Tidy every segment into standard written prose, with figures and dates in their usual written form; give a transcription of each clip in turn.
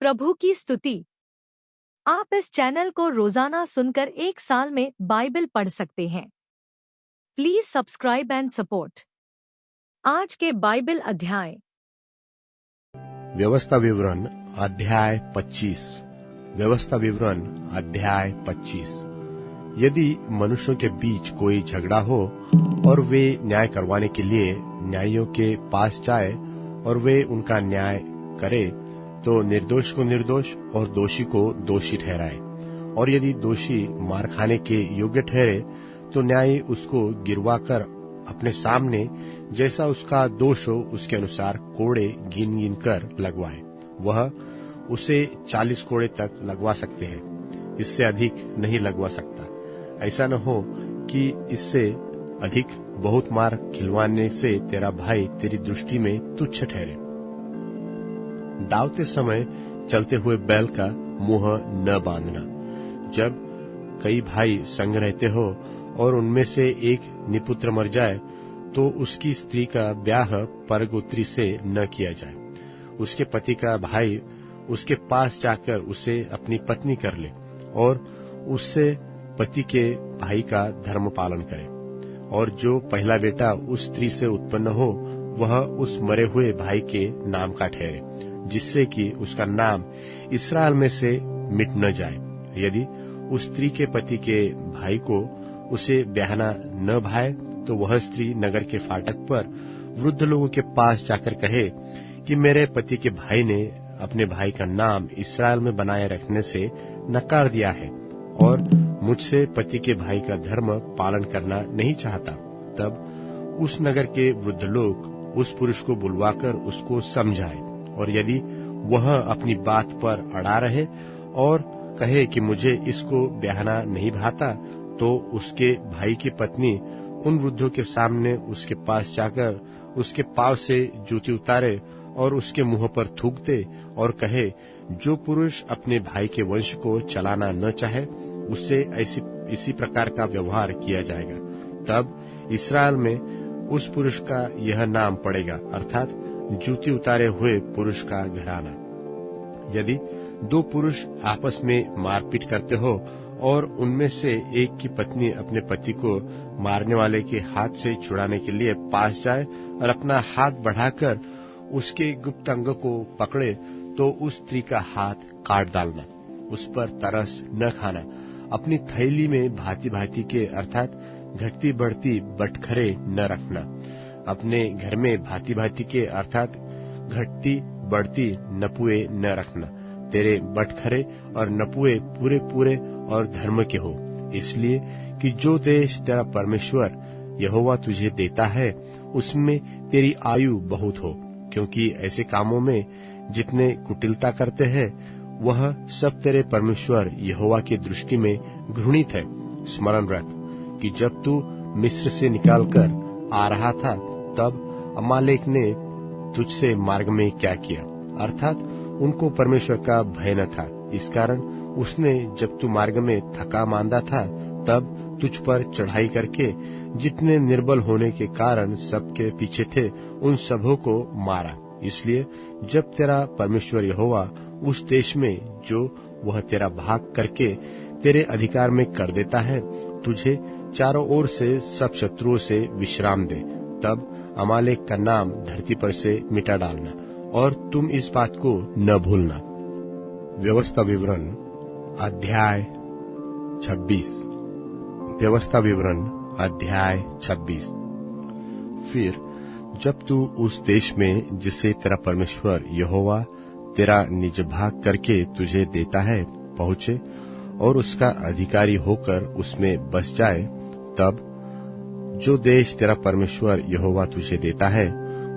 प्रभु की स्तुति। आप इस चैनल को रोजाना सुनकर 1 साल में बाइबल पढ़ सकते हैं। Please subscribe and support. आज के बाइबल अध्याय। व्यवस्था विवरण अध्याय 25। व्यवस्था विवरण अध्याय 25। यदि मनुष्यों के बीच कोई झगड़ा हो और वे न्याय करवाने के लिए न्यायियों के पास जाए और वे उनका न्याय करे, तो निर्दोष को निर्दोष और दोषी को दोषी ठहराए। और यदि दोषी मार खाने के योग्य ठहरे, तो न्यायी उसको गिरवाकर अपने सामने जैसा उसका दोष हो उसके अनुसार कोड़े गिन गिन कर लगवाए। वह उसे 40 कोड़े तक लगवा सकते हैं, इससे अधिक नहीं लगवा सकता। ऐसा न हो कि इससे अधिक बहुत मार खिलवाने से तेरा भाई तेरी दृष्टि में तुच्छ ठहरे। दावते समय चलते हुए बैल का मुंह न बांधना। जब कई भाई संग रहते हो और उनमें से एक निपुत्र मर जाए, तो उसकी स्त्री का ब्याह परगोत्री से न किया जाए। उसके पति का भाई उसके पास जाकर उसे अपनी पत्नी कर ले और उससे पति के भाई का धर्म पालन करे। और जो पहला बेटा उस स्त्री से उत्पन्न हो, वह उस मरे हुए भाई के नाम का ठहरे, जिससे कि उसका नाम इस्राएल में से मिट न जाए। यदि उस स्त्री के पति के भाई को उसे ब्याहना न भाए, तो वह स्त्री नगर के फाटक पर वृद्ध लोगों के पास जाकर कहे कि मेरे पति के भाई ने अपने भाई का नाम इस्राएल में बनाए रखने से नकार दिया है और मुझसे पति के भाई का धर्म पालन करना नहीं चाहता। तब उस नगर के वृद्ध लोग उस पुरुष को बुलवाकर उसको समझाए, और यदि वह अपनी बात पर अड़ा रहे और कहे कि मुझे इसको ब्याहना नहीं भाता, तो उसके भाई की पत्नी उन वृद्धों के सामने उसके पास जाकर उसके पांव से जूती उतारे और उसके मुंह पर थूक दे और कहे, जो पुरुष अपने भाई के वंश को चलाना न चाहे, उससे इसी प्रकार का व्यवहार किया जाएगा। तब इस्राएल में उस पुरुष का यह नाम पड़ेगा, अर्थात जूती उतारे हुए पुरुष का घराना। यदि 2 पुरुष आपस में मारपीट करते हो और उनमें से एक की पत्नी अपने पति को मारने वाले के हाथ से छुड़ाने के लिए पास जाए और अपना हाथ बढ़ाकर उसके गुप्त अंग को पकड़े, तो उस स्त्री का हाथ काट डालना, उस पर तरस न खाना। अपनी थैली में भांति भांति के अर्थात घटती बढ़ती बटखरे न रखना। अपने घर में भांति भांति के अर्थात घटती बढ़ती नपुए न रखना। तेरे बटखरे और नपुए पूरे पूरे और धर्म के हो, इसलिए कि जो देश तेरा परमेश्वर यहोवा तुझे देता है, उसमें तेरी आयु बहुत हो। क्योंकि ऐसे कामों में जितने कुटिलता करते हैं, वह सब तेरे परमेश्वर यहोवा की दृष्टि में घृणित है। स्मरण रख कि जब तू मिस्र से निकालकर आ रहा था, तब अमालेक ने तुझसे मार्ग में क्या किया, अर्थात उनको परमेश्वर का भय न था। इस कारण उसने जब तू मार्ग में थका मांदा था, तब तुझ पर चढ़ाई करके जितने निर्बल होने के कारण सबके पीछे थे, उन सबों को मारा। इसलिए जब तेरा परमेश्वर यहोवा उस देश में जो वह तेरा भाग करके तेरे अधिकार में कर देता है, तुझे चारों ओर से सब शत्रुओं से विश्राम दे, तब अमालेक का नाम धरती पर से मिटा डालना, और तुम इस बात को न भूलना। व्यवस्था विवरण अध्याय 26। व्यवस्था विवरण अध्याय 26। फिर जब तू उस देश में जिसे तेरा परमेश्वर यहोवा तेरा निज भाग करके तुझे देता है पहुंचे और उसका अधिकारी होकर उसमें बस जाए, तब जो देश तेरा परमेश्वर यहोवा तुझे देता है,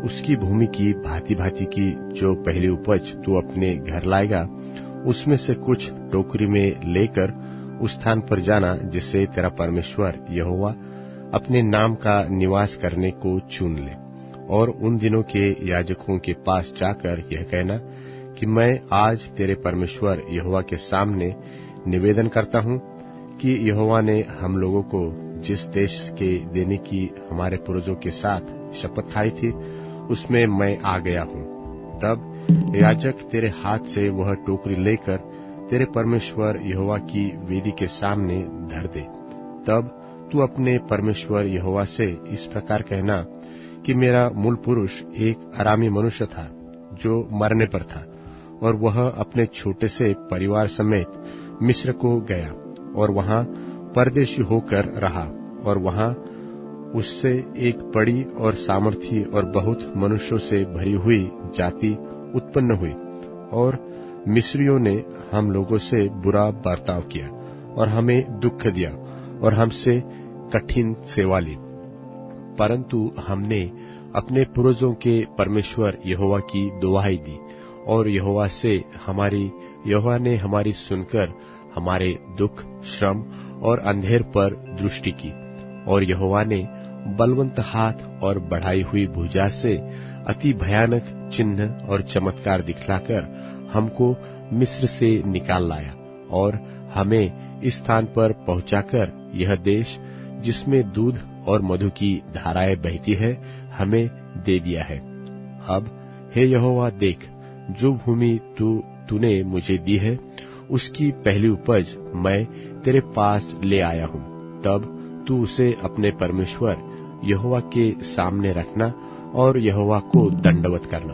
उसकी भूमि की भांति भांति की जो पहली उपज तू अपने घर लाएगा, उसमें से कुछ टोकरी में लेकर उस स्थान पर जाना जिससे तेरा परमेश्वर यहोवा अपने नाम का निवास करने को चुन ले। और उन दिनों के याजकों के पास जाकर यह कहना कि मैं आज तेरे परमेश्वर यहोवा के सामने निवेदन करता हूं कि यहोवा ने हम लोगों को जिस देश के देने की हमारे पूर्वजों के साथ शपथ खाई थी, उसमें मैं आ गया हूं। तब याजक तेरे हाथ से वह टोकरी लेकर तेरे परमेश्वर यहोवा की वेदी के सामने धर दे। तब तू अपने परमेश्वर यहोवा से इस प्रकार कहना कि मेरा मूल पुरुष एक अरामी मनुष्य था जो मरने पर था, और वह अपने छोटे से परिवार समेत मिस्र को गया और वहां परदेशी होकर रहा, और वहां उससे एक बड़ी और सामर्थी और बहुत मनुष्यों से भरी हुई जाति उत्पन्न हुई, और मिस्रियों ने हम लोगों से बुरा बर्ताव किया और हमें दुख दिया और हमसे कठिन सेवा ली। परंतु हमने अपने पूर्वजों के परमेश्वर यहोवा की दुहाई दी, और यहोवा ने हमारी सुनकर हमारे दुख, श्रम और अंधेर पर दृष्टि की, और यहोवा ने बलवंत हाथ और बढ़ाई हुई भुजा से अति भयानक चिन्ह और चमत्कार दिखलाकर हमको मिस्र से निकाल लाया, और हमें इस स्थान पर पहुंचाकर यह देश जिसमें दूध और मधु की धाराएं बहती है हमें दे दिया है। अब हे यहोवा देख, जो भूमि तूने मुझे दी है उसकी पहली उपज मैं तेरे पास ले आया हूँ। तब तू उसे अपने परमेश्वर यहोवा के सामने रखना और यहोवा को दंडवत करना,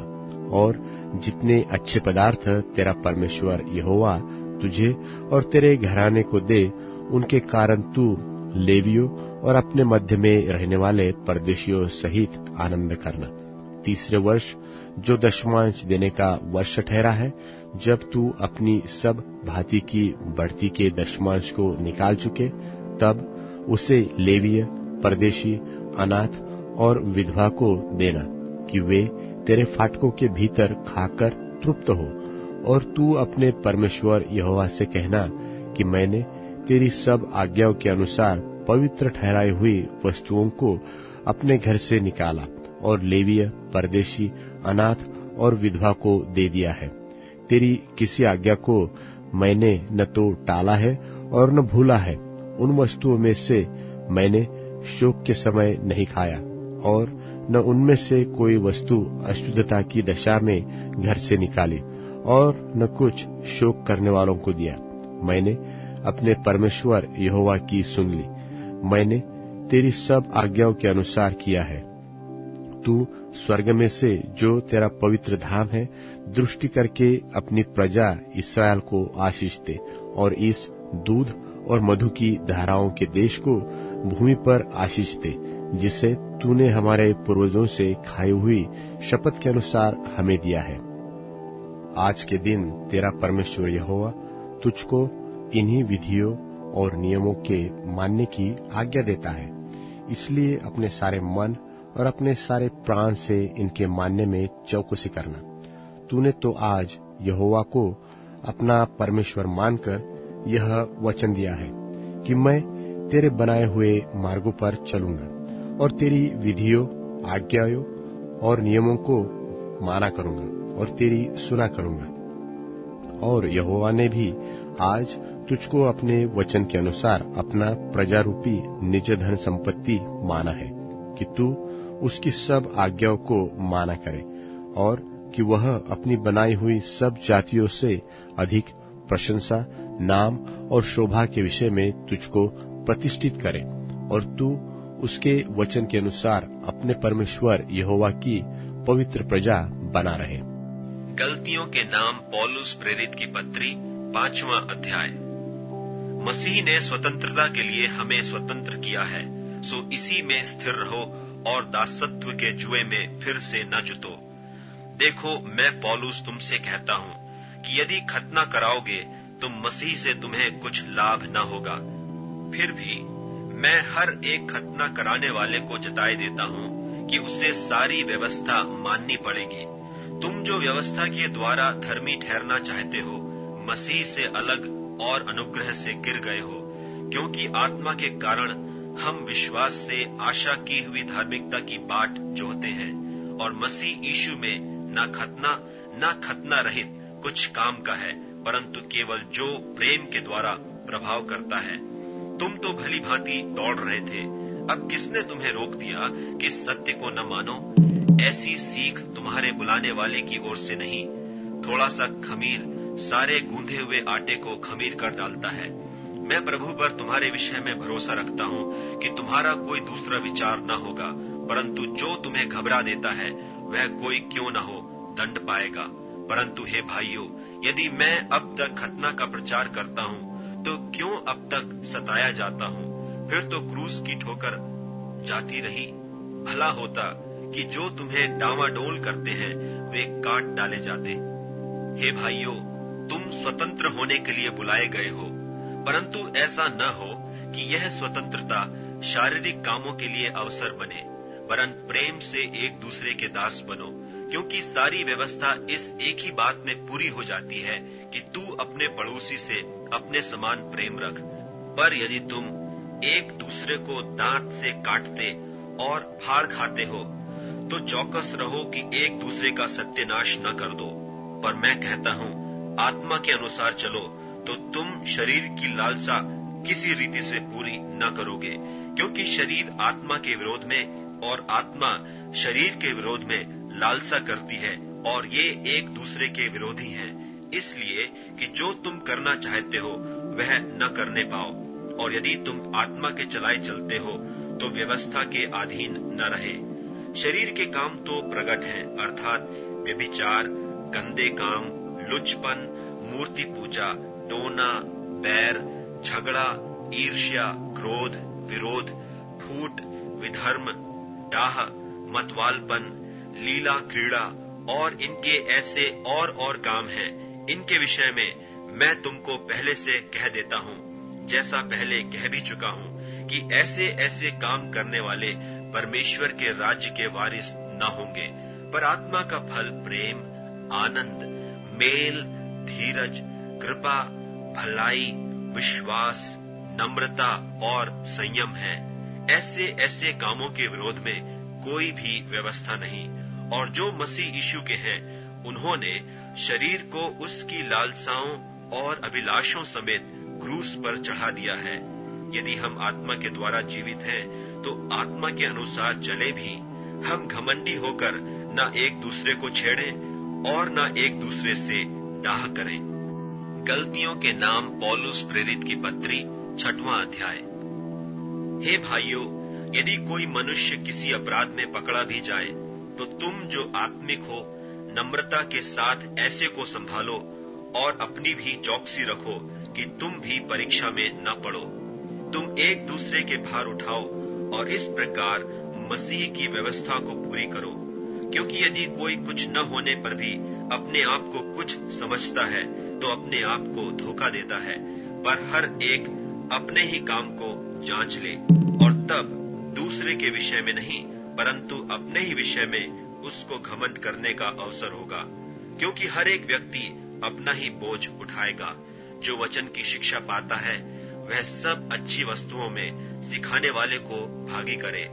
और जितने अच्छे पदार्थ तेरा परमेश्वर यहोवा तुझे और तेरे घराने को दे, उनके कारण तू लेवियों और अपने मध्य में रहने वाले परदेशियों सहित आनंद करना। तीसरे वर्ष जो दशमांश देने का वर्ष ठहरा है, जब तू अपनी सब भांति की बढ़ती के दशमांश को निकाल चुके, तब उसे लेवीय, परदेशी, अनाथ और विधवा को देना, कि वे तेरे फाटकों के भीतर खाकर तृप्त हो। और तू अपने परमेश्वर यहोवा से कहना कि मैंने तेरी सब आज्ञाओं के अनुसार पवित्र ठहराई हुई वस्तुओं को अपने घर से निकाला और लेवीय, परदेशी, अनाथ और विधवा को दे दिया है। तेरी किसी आज्ञा को मैंने न तो टाला है और न भूला है। उन वस्तुओं में से मैंने शोक के समय नहीं खाया, और न उनमें से कोई वस्तु अशुद्धता की दशा में घर से निकाली, और न कुछ शोक करने वालों को दिया। मैंने अपने परमेश्वर यहोवा की सुन ली। मैंने तेरी सब आज्ञाओं के अनुसार किया है। तू स्वर्ग में से जो तेरा पवित्र धाम है दृष्टि करके अपनी प्रजा इस्राएल को आशीष दे, और इस दूध और मधु की धाराओं के देश को भूमि पर आशीष दे, जिसे तूने हमारे पूर्वजों से खाई हुई शपथ के अनुसार हमें दिया है। आज के दिन तेरा परमेश्वर यहोवा तुझको इन्हीं विधियों और नियमों के मानने की आज्ञा देता है। इसलिए अपने सारे मन और अपने सारे प्राण से इनके मानने में चौकसी करना। तूने तो आज यहोवा को अपना परमेश्वर मानकर यह वचन दिया है कि मैं तेरे बनाए हुए मार्गों पर चलूंगा और तेरी विधियों, आज्ञाओं और नियमों को माना करूंगा और तेरी सुना करूंगा। और यहोवा ने भी आज तुझको अपने वचन के अनुसार अपना प्रजारूपी निज धन संपत्ति माना है कि तू उसकी सब आज्ञाओं को माना करे, और कि वह अपनी बनाई हुई सब जातियों से अधिक प्रशंसा, नाम और शोभा के विषय में तुझको प्रतिष्ठित करे, और तू उसके वचन के अनुसार अपने परमेश्वर यहोवा की पवित्र प्रजा बना रहे। गलतियों के नाम पौलुस प्रेरित की पत्री 5वां अध्याय। मसीह ने स्वतंत्रता के लिए हमें स्वतंत्र किया है, सो इसी में स्थिर रहो और दासत्व के जुए में फिर से न जुतो। देखो, मैं पौलुस तुमसे कहता हूँ कि यदि खतना कराओगे तो मसीह से तुम्हें कुछ लाभ न होगा। फिर भी मैं हर एक खतना कराने वाले को जताए देता हूँ कि उसे सारी व्यवस्था माननी पड़ेगी। तुम जो व्यवस्था के द्वारा धर्मी ठहरना चाहते हो, मसीह से अलग और अनुग्रह से गिर गए हो, क्योंकि आत्मा के कारण हम विश्वास से आशा की हुई धार्मिकता की बाट जोहते हैं, और मसीह यीशु में न खतना रहित कुछ काम का है, परंतु केवल जो प्रेम के द्वारा प्रभाव करता है। तुम तो भली भांति दौड़ रहे थे, अब किसने तुम्हें रोक दिया कि सत्य को न मानो? ऐसी सीख तुम्हारे बुलाने वाले की ओर से नहीं, थोड़ा सा खमीर सारे गूंधे हुए आटे को खमीर कर डालता है। मैं प्रभु पर तुम्हारे विषय में भरोसा रखता हूँ कि तुम्हारा कोई दूसरा विचार न होगा, परंतु जो तुम्हें घबरा देता है वह कोई क्यों न हो दंड पाएगा। परंतु हे भाइयों, यदि मैं अब तक खतना का प्रचार करता हूँ तो क्यों अब तक सताया जाता हूँ? फिर तो क्रूस की ठोकर जाती रही। भला होता कि जो तुम्हें डावाडोल करते हैं वे काट डाले जाते। हे भाइयों, तुम स्वतंत्र होने के लिए बुलाए गए हो, परंतु ऐसा न हो कि यह स्वतंत्रता शारीरिक कामों के लिए अवसर बने, वरन प्रेम से एक दूसरे के दास बनो, क्योंकि सारी व्यवस्था इस एक ही बात में पूरी हो जाती है कि तू अपने पड़ोसी से अपने समान प्रेम रख। पर यदि तुम एक दूसरे को दांत से काटते और फाड़ खाते हो तो चौकस रहो कि एक दूसरे का सत्यानाश न कर दो। पर मैं कहता हूँ, आत्मा के अनुसार चलो तो तुम शरीर की लालसा किसी रीति से पूरी न करोगे, क्योंकि शरीर आत्मा के विरोध में और आत्मा शरीर के विरोध में लालसा करती है, और ये एक दूसरे के विरोधी हैं, इसलिए कि जो तुम करना चाहते हो वह न करने पाओ। और यदि तुम आत्मा के चलाए चलते हो तो व्यवस्था के अधीन न रहे। शरीर के काम तो प्रकट हैं, अर्थात व्यभिचार, गंदे काम, लुचपन, मूर्ति पूजा, टोना, बैर, झगड़ा, ईर्ष्या, क्रोध, विरोध, फूट, विधर्म, डाह, मतवालपन, लीला क्रीड़ा और इनके ऐसे और काम हैं। इनके विषय में मैं तुमको पहले से कह देता हूँ, जैसा पहले कह भी चुका हूँ, कि ऐसे ऐसे काम करने वाले परमेश्वर के राज्य के वारिस न होंगे। पर आत्मा का फल प्रेम, आनंद, मेल, धीरज, कृपा, भलाई, विश्वास, नम्रता और संयम है। ऐसे ऐसे कामों के विरोध में कोई भी व्यवस्था नहीं। और जो मसीह यीशु के हैं, उन्होंने शरीर को उसकी लालसाओं और अभिलाषों समेत क्रूस पर चढ़ा दिया है। यदि हम आत्मा के द्वारा जीवित हैं तो आत्मा के अनुसार चले भी। हम घमंडी होकर न एक दूसरे को छेड़ें और न एक दूसरे से डाह करें। गलतियों के नाम पौलुस प्रेरित की पत्री 6वां अध्याय। हे भाइयों, यदि कोई मनुष्य किसी अपराध में पकड़ा भी जाए तो तुम जो आत्मिक हो नम्रता के साथ ऐसे को संभालो और अपनी भी चौकसी रखो कि तुम भी परीक्षा में न पड़ो। तुम एक दूसरे के भार उठाओ और इस प्रकार मसीह की व्यवस्था को पूरी करो। क्योंकि यदि कोई कुछ न होने पर भी अपने आप को कुछ समझता है तो अपने आप को धोखा देता है। पर हर एक अपने ही काम को जांच ले, और तब दूसरे के विषय में नहीं परंतु अपने ही विषय में उसको घमंड करने का अवसर होगा। क्योंकि हर एक व्यक्ति अपना ही बोझ उठाएगा। जो वचन की शिक्षा पाता है वह सब अच्छी वस्तुओं में सिखाने वाले को भागी करे।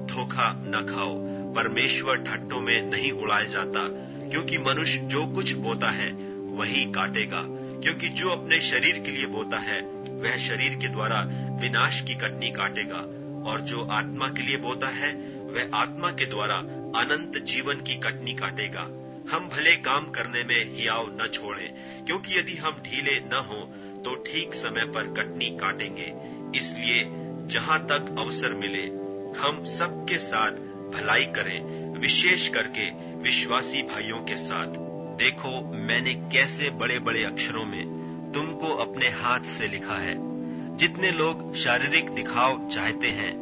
धोखा न खाओ, परमेश्वर ठट्टों में नहीं उड़ाया जाता। क्योंकि मनुष्य जो कुछ बोता है वही काटेगा। क्योंकि जो अपने शरीर के लिए बोता है वह शरीर के द्वारा विनाश की कटनी काटेगा, और जो आत्मा के लिए बोता है वह आत्मा के द्वारा अनंत जीवन की कटनी काटेगा। हम भले काम करने में हियाव न छोड़ें, क्योंकि यदि हम ढीले न हों तो ठीक समय पर कटनी काटेंगे। इसलिए जहाँ तक अवसर मिले हम सबके साथ भलाई करें, विशेष करके विश्वासी भाइयों के साथ। देखो, मैंने कैसे बड़े बड़े अक्षरों में तुमको अपने हाथ से लिखा है। जितने लोग शारीरिक दिखाव चाहते हैं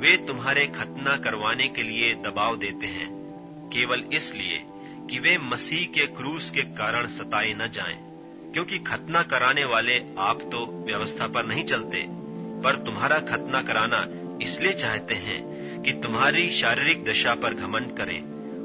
वे तुम्हारे खतना करवाने के लिए दबाव देते हैं, केवल इसलिए कि वे मसीह के क्रूस के कारण सताए न जाएं। क्योंकि खतना कराने वाले आप तो व्यवस्था पर नहीं चलते, पर तुम्हारा खतना कराना इसलिए चाहते हैं कि तुम्हारी शारीरिक दशा पर घमंड करें।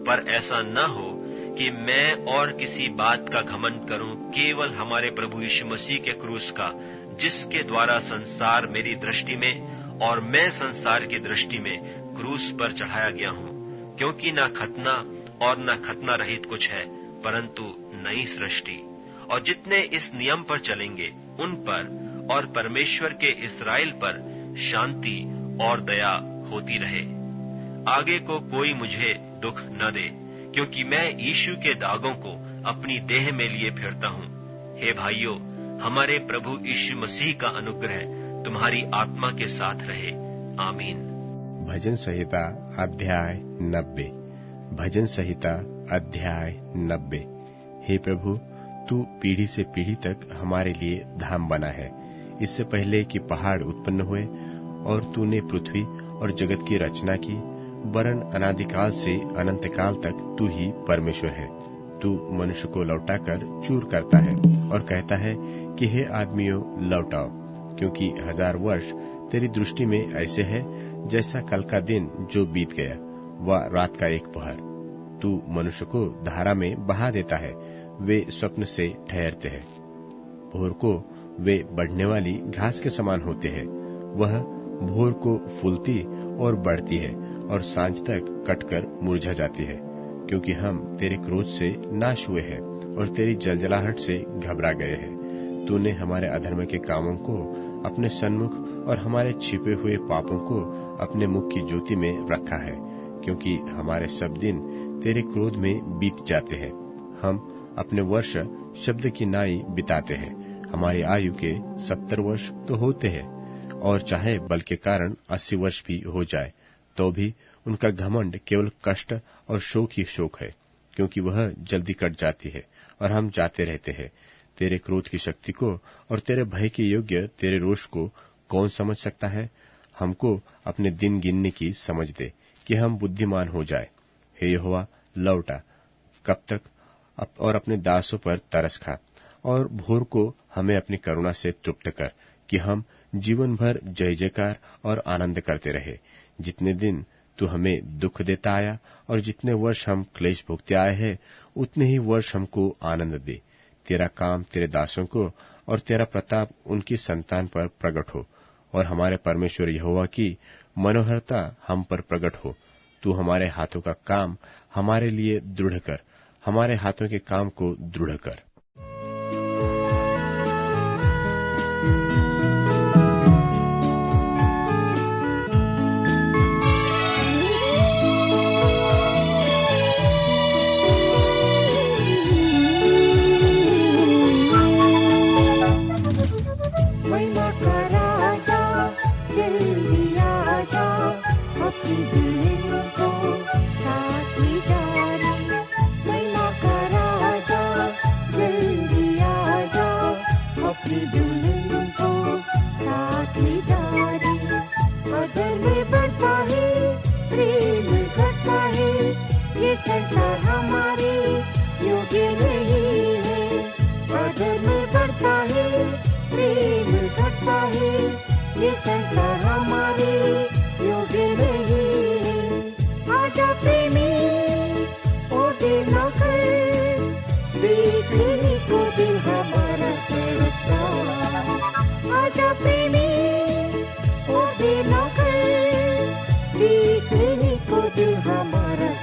पर ऐसा न हो कि मैं और किसी बात का घमंड करूं, केवल हमारे प्रभु यीशु मसीह के क्रूस का, जिसके द्वारा संसार मेरी दृष्टि में और मैं संसार की दृष्टि में क्रूस पर चढ़ाया गया हूं। क्योंकि न खतना और न खतना रहित कुछ है, परंतु नई सृष्टि। और जितने इस नियम पर चलेंगे उन पर और परमेश्वर के इस्राएल पर शांति और दया होती रहे। आगे को कोई मुझे दुख न दे, क्योंकि मैं यीशु के दागों को अपनी देह में लिए फिरता हूँ। हे भाइयों, हमारे प्रभु यीशु मसीह का अनुग्रह तुम्हारी आत्मा के साथ रहे। आमीन। भजन संहिता अध्याय 90। भजन संहिता अध्याय 90। हे प्रभु, तू पीढ़ी से पीढ़ी तक हमारे लिए धाम बना है, इससे पहले कि पहाड़ उत्पन्न हुए, और तूने पृथ्वी और जगत की रचना की। वरन अनादिकाल से अनंत काल तक तू ही परमेश्वर है। तू मनुष्य को लौटाकर चूर करता है और कहता है कि हे आदमियों, लौटाओ, क्योंकि 1000 वर्ष तेरी दृष्टि में ऐसे है जैसा कल का दिन जो बीत गया, वह रात का एक पहर। तू मनुष्य को धारा में बहा देता है, वे स्वप्न से ठहरते हैं। भोर को वे बढ़ने वाली घास के समान होते हैं। वह भोर को फूलती और बढ़ती है और सांझ तक कटकर मुरझा जाती है, क्योंकि हम तेरे क्रोध से नाश हुए हैं और तेरी जलजलाहट से घबरा गए हैं। तूने हमारे अधर्म के कामों को अपने सन्मुख और हमारे छिपे हुए पापों को अपने मुख की ज्योति में रखा है, क्योंकि हमारे सब दिन तेरे क्रोध में बीत जाते हैं। हम अपने वर्ष शब्द की नाई बिताते हैं। हमारी आयु के 70 वर्ष तो होते हैं, और चाहे बल के कारण 80 वर्ष भी हो जाए, तो भी उनका घमंड केवल कष्ट और शोक ही शोक है, क्योंकि वह जल्दी कट जाती है और हम जाते रहते हैं। तेरे क्रोध की शक्ति को और तेरे भय के योग्य तेरे रोष को कौन समझ सकता है? हमको अपने दिन गिनने की समझ दे कि हम बुद्धिमान हो जाए। हे यहोवा, लौटा, कब तक? और अपने दासों पर तरस खा, और भोर को हमें अपनी करुणा से तृप्त कर, कि हम जीवन भर जय जयकार और आनंद करते रहे। जितने दिन तू हमें दुख देता आया और जितने वर्ष हम क्लेश भोगते आए हैं, उतने ही वर्ष हमको आनंद दे। तेरा काम तेरे दासों को और तेरा प्रताप उनकी संतान पर प्रकट हो, और हमारे परमेश्वर यहोवा की मनोहरता हम पर प्रकट हो। तू हमारे हाथों का काम हमारे लिए दृढ़ कर, हमारे हाथों के काम को दृढ़ कर। संसार हमारे योग्य नहीं है, अधर्म बढ़ता है, प्रेम घटता है। ये संसार हमारे योग्य नहीं है। आजा प्रेमी और देर न कर, देखने को दिल हमारा तड़पता। आजा प्रेमी और देर न कर, देखने को दिल हमारा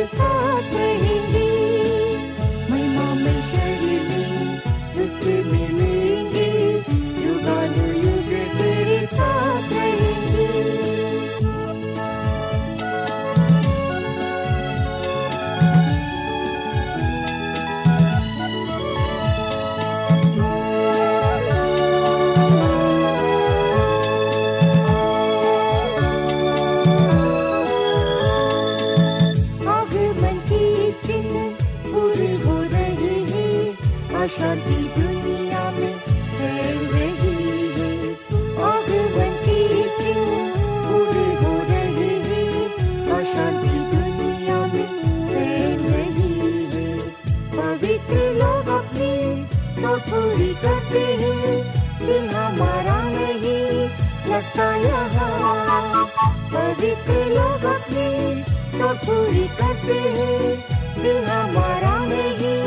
साथ रहेंगे। महिमा में शरीर में तुझसे मिलेंगे, युगानुयुग तेरे साथ रहेंगे। शांति दुनिया में फैल रही है, आगमन के चिन्ह पूरे हो रहे हैं। अशांति दुनिया में फैल रही है। पवित्र लोग अपनी चोट पूरी करते हैं, दिल हमारा नहीं लगता यहाँ। पवित्र लोग अपनी चोट पूरी करते हैं, दिल हमारा नहीं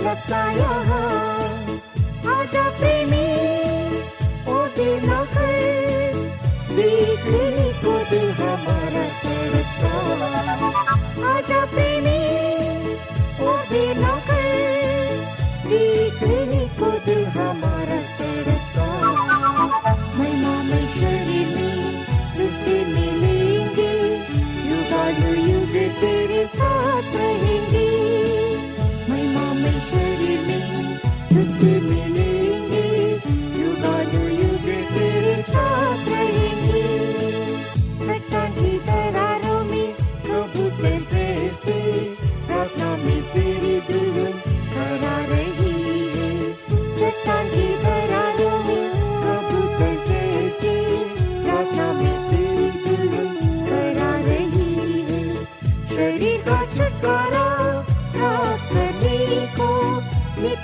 लगता यहाँ। आजा प्रेमी और देर न कर, देखने को दिल हमारा तड़पता। आजा प्रेमी और देर न कर, देखने को दिल हमारा तड़पता। महिमा में शरीर में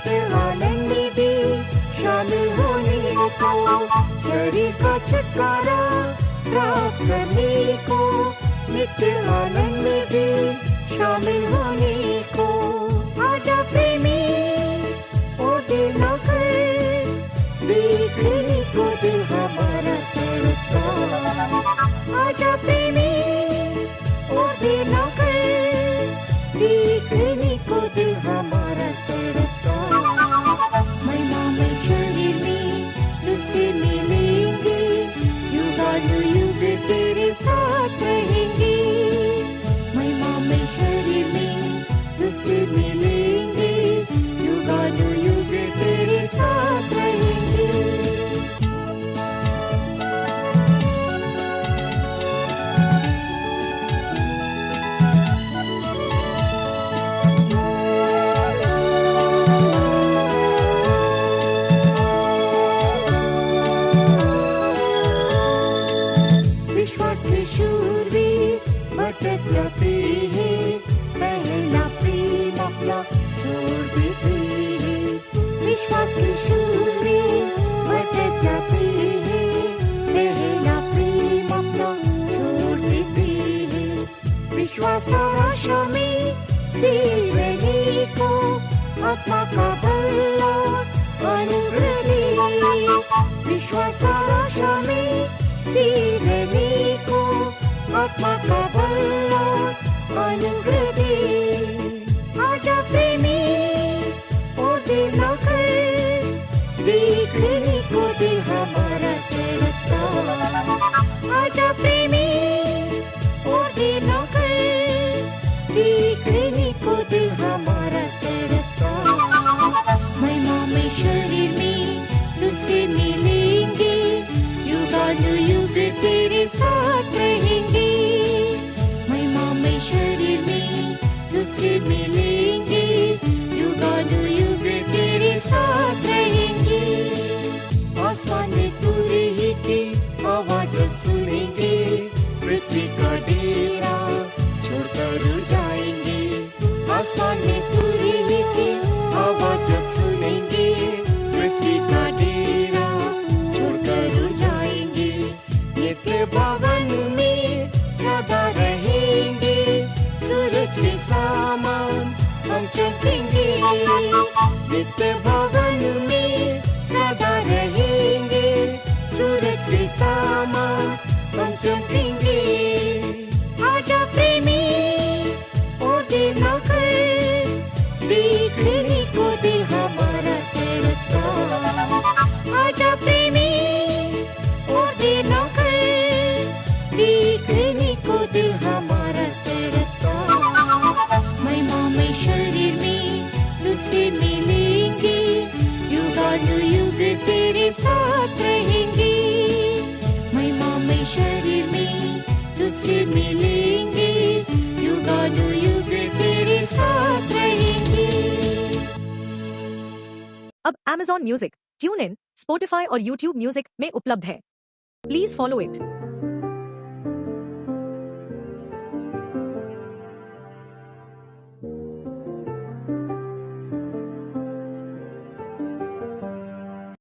नित्य आनंद में भी शामिल होने को, शरीर का छुटकारा प्राप्त करने को, नित्य आनंद में भी शामिल होने को। आजा प्रेमी और देर न कर, देखने को दिल हमारा तड़पता। आजा प्रेमी और देर न कर, देखने को दिल हमारा तड़पता। महिमा में शरीर में तुझसे मिलेंगे, युगानुयुग तेरे साथ रहेंगे। महिमा में शरीर में तुझसे मिलेंगे, युगानुयुग तेरे साथ रहेंगे। विश्वास के शूरवीर भटक जाते हैं, पहला प्रेम अपना छोड़ देते हैं। विश्वास के शूरवीर भटक जाते हैं, पहला प्रेम अपना छोड़ देते हैं। विश्वास और आशा में स्थिर रहने को, आत्मा का बल और अनुग्रह दे। विश्वास और आशा में स्थिर रहने को, आत्मा का बल और अनुग्रह दे। आजा प्रेमी और देर न कर, देखने को दिल हमारा तड़पता। आजा प्रेमी और देर न कर, देखने को दिल हमारा तड़पता। महिमा में शरीर में तुझसे मिलेंगे, युगानुयुग तेरे साथ रहेंगे। महिमा में शरीर में तुझसे मिलेंगे, युगानुयुग तेरे साथ रहेंगे। आसमान में तुरही की आवाज जब सुनेंगे, पृथ्वी का डेरा छोड़कर जाएंगे। आसमान में तुरही की आवाज जब सुनेंगे, पृथ्वी का डेरा छोड़कर जाएंगे। नित्य भवन में सदा रहेंगे, सूरज के समान हम चमकेंगे। नित्य भवन में सदा रहेंगे, सूरज के समान हम चमकेंगे। आजा प्रेमी और देर न कर, देखने को दिल हमारा तड़पता। आजा प्रेमी और देर न कर, देखने को दिल हमारा तड़पता। महिमा में शरीर में तुझसे मिलेंगे, युगानुयुग तेरे साथ रहेंगे। महिमा में शरीर में तुझसे मिलेंगे, युगानुयुग तेरे साथ रहेंगे। अब Amazon music, tune in, Spotify और YouTube म्यूजिक में उपलब्ध है। Please follow it.